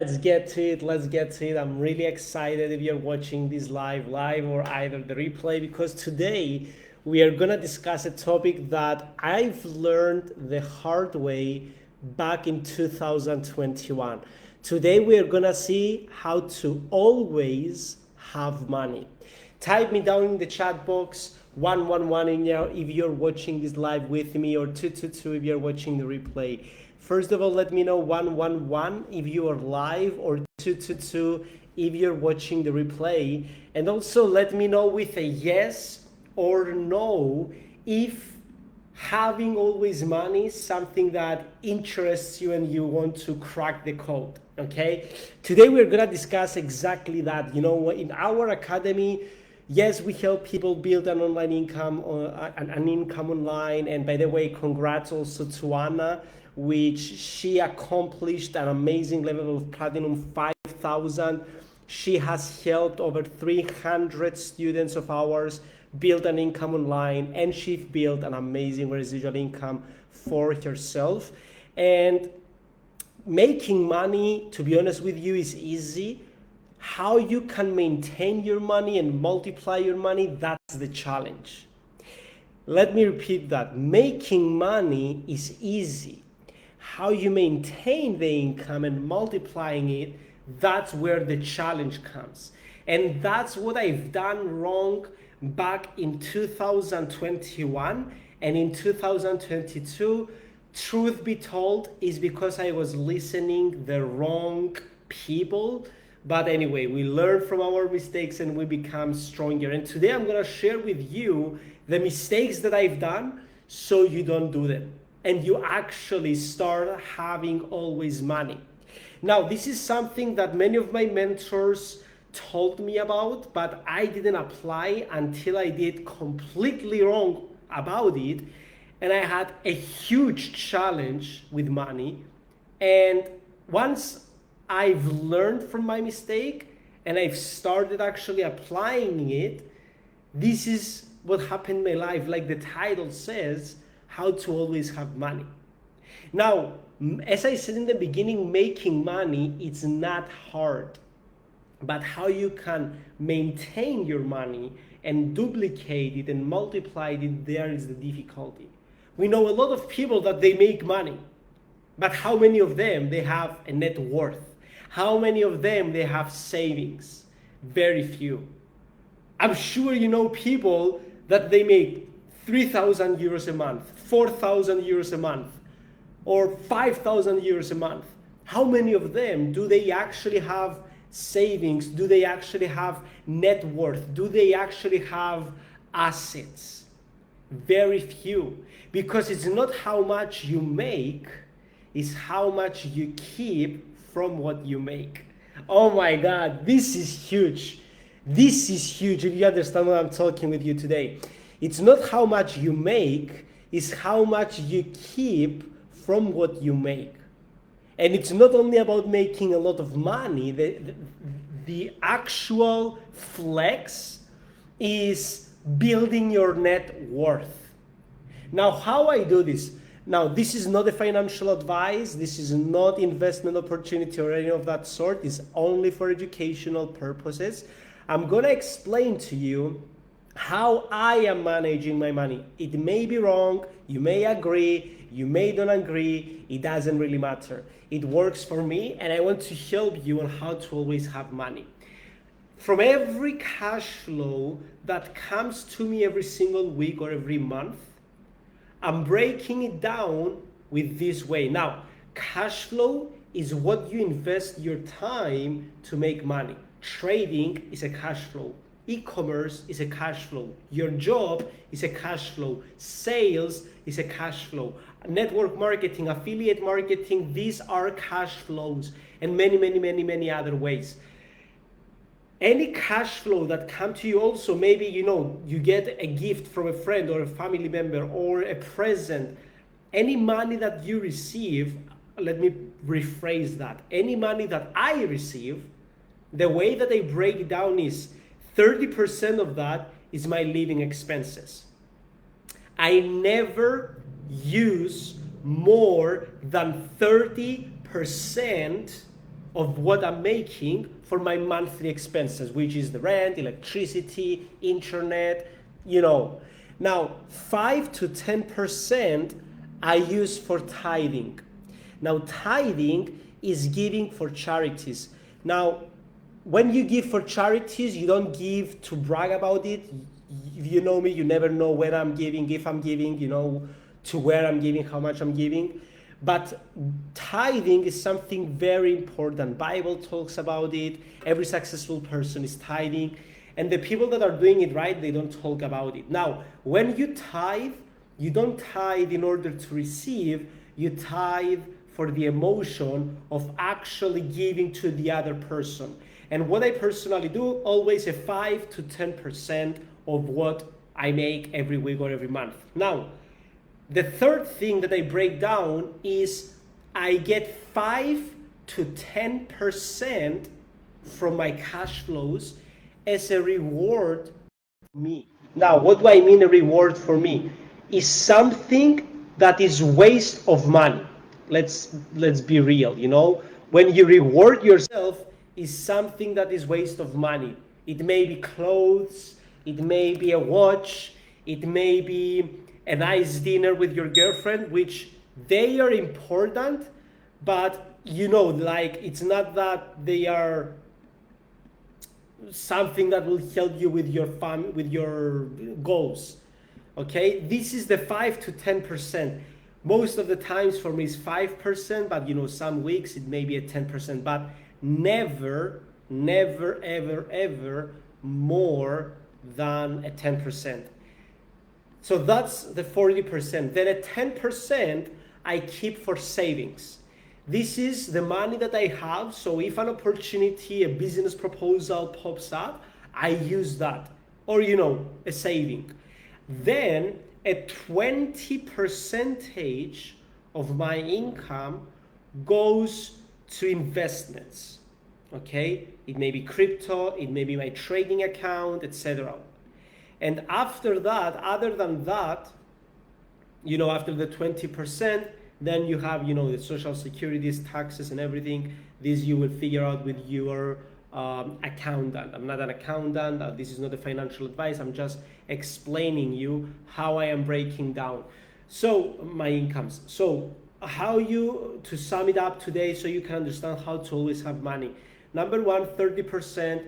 Let's get to it. Let's get to it. I'm really excited if you're watching this live or either the replay because today we are going to discuss a topic that I've learned the hard way back in 2021. Today we are going to see how to always have money. Type me down in the chat box 111 if you're watching this live with me, or 222 if you're watching the replay. First of all, let me know 111 if you are live, or 222 if you're watching the replay. And also let me know with a yes or no if having always money is something that interests you and you want to crack the code. Okay, today we're gonna discuss exactly that. In our academy, yes, we help people build an online income, or an income online. And by the way, congrats also to Anna, which she accomplished an amazing level of platinum 5,000. She has helped over 300 students of ours build an income online, and she built an amazing residual income for herself. And making money, to be honest with you, is easy. How you can maintain your money and multiply your money, that's the challenge. Let me repeat that. Making money is easy. How you maintain the income and multiplying it, that's where the challenge comes. And that's what I've done wrong back in 2021 and in 2022. Truth be told, is because I was listening the wrong people. But anyway, we learn from our mistakes and we become stronger. And today I'm going to share with you the mistakes that I've done so you don't do them and you actually start having always money. Now, this is something that many of my mentors told me about, but I didn't apply until I did completely wrong about it. And I had a huge challenge with money. And once I've learned from my mistake and I've started actually applying it, this is what happened in my life. Like the title says, how to always have money. Now, as I said in the beginning, making money, it's not hard. But how you can maintain your money and duplicate it and multiply it, there is the difficulty. We know a lot of people that they make money, but how many of them they have a net worth? How many of them they have savings? Very few. I'm sure you know people that they make 3,000 euros a month, 4,000 euros a month, or 5,000 euros a month. How many of them do they actually have savings? Do they actually have net worth? Do they actually have assets? Very few. Because it's not how much you make, it's how much you keep from what you make. Oh my God, this is huge. This is huge if you understand what I'm talking with you today. It's not how much you make, it's how much you keep from what you make. And it's not only about making a lot of money, the actual flex is building your net worth. Now, how I do this? Now, this is not a financial advice. This is not investment opportunity or any of that sort. It's only for educational purposes. I'm going to explain to you how I am managing my money. It may be wrong. You may agree. You may don't agree. It doesn't really matter. It works for me, and I want to help you on how to always have money. From every cash flow that comes to me every single week or every month, I'm breaking it down with this way. Now, cash flow is what you invest your time to make money. Trading is a cash flow. E-commerce is a cash flow. Your job is a cash flow. Sales is a cash flow. Network marketing, affiliate marketing, these are cash flows, and many other ways. Any cash flow that come to you also, maybe you get a gift from a friend or a family member or a present. Any money that you receive, let me rephrase that. Any money that I receive, the way that I break it down is 30% of that is my living expenses. I never use more than 30% of what I'm making for my monthly expenses, which is the rent, electricity, internet, you know. Now, 5 to 10% I use for tithing. Now, tithing is giving for charities. Now, when you give for charities, you don't give to brag about it. If you know me, you never know when I'm giving, if I'm giving, you know, to where I'm giving, how much I'm giving. But tithing is something very important. Bible talks about it. Every successful person is tithing. And the people that are doing it right, they don't talk about it. Now, when you tithe, you don't tithe in order to receive, you tithe for the emotion of actually giving to the other person. And what I personally do, always a 5 to 10% of what I make every week or every month. Now, the third thing that I break down is I get 5 to 10% from my cash flows as a reward for me. Now, what do I mean a reward for me? Is something that is waste of money. Let's be real, you know. When you reward yourself is something that is waste of money. It may be clothes, it may be a watch, it may be a nice dinner with your girlfriend, which they are important, but you know, like it's not that they are something that will help you with your with your goals. Okay, this is the 5 to 10%. Most of the times for me is 5%, but you know, some weeks it may be a 10%, but never, never, ever, ever more than a 10%. So that's the 40%. Then a 10% I keep for savings. This is the money that I have. So if an opportunity, a business proposal pops up, I use that. Or, you know, a saving. Then a 20% of my income goes to investments. Okay? It may be crypto, it may be my trading account, etc. And after that, other than that, you know, after the 20%, then you have, you know, the social securities, taxes and everything. This you will figure out with your accountant. I'm not an accountant. This is not a financial advice. I'm just explaining you how I am breaking down. So my incomes. So how you, to sum it up today so you can understand how to always have money. Number one, 30%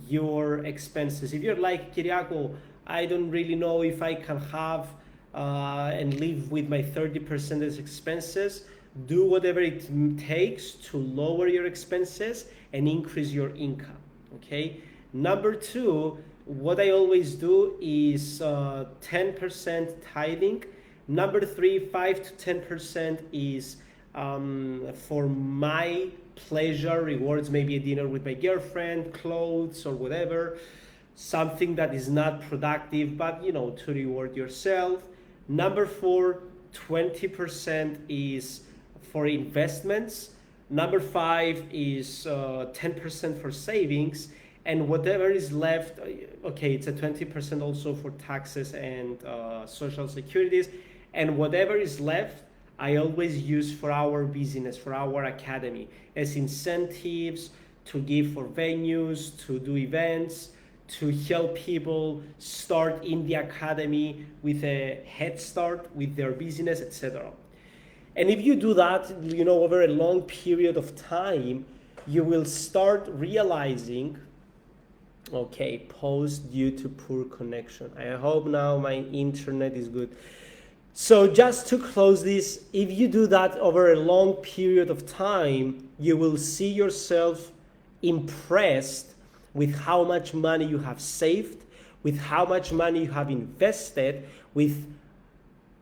your expenses. If you're like, Kyriako, I don't really know if I can have and live with my 30% as expenses, do whatever it takes to lower your expenses and increase your income, okay? Number two, what I always do is 10% tithing. Number three, 5 to 10% is for my pleasure, rewards, maybe a dinner with my girlfriend, clothes or whatever, something that is not productive, but you know, to reward yourself. Number four, 20% is for investments. Number five is 10% for savings, and whatever is left, okay, it's a 20% also for taxes and social securities, and whatever is left, I always use for our business, for our academy, as incentives, to give for venues, to do events, to help people start in the academy with a head start with their business, etc. And if you do that, you know, over a long period of time, you will start realizing, okay, pause due to poor connection. I hope now my internet is good. So just to close this, if you do that over a long period of time, you will see yourself impressed with how much money you have saved, with how much money you have invested, with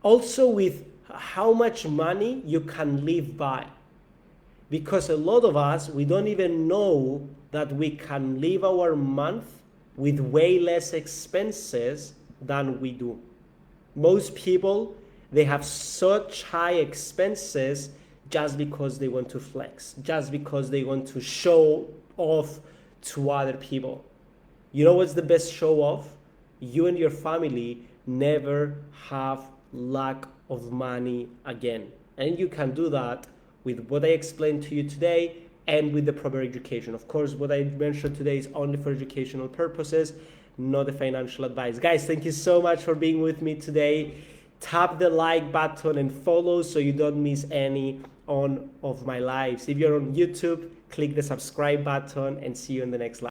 also with how much money you can live by. Because a lot of us, we don't even know that we can live our month with way less expenses than we do. Most people, they have such high expenses just because they want to flex, just because they want to show off to other people. You know what's the best show off? You and your family never have lack of money again. And you can do that with what I explained to you today, and with the proper education. Of course, what I mentioned today is only for educational purposes, not a financial advice. Guys, thank you so much for being with me today. Tap the like button and follow so you don't miss any of my lives. If you're on YouTube, click the subscribe button and see you in the next live.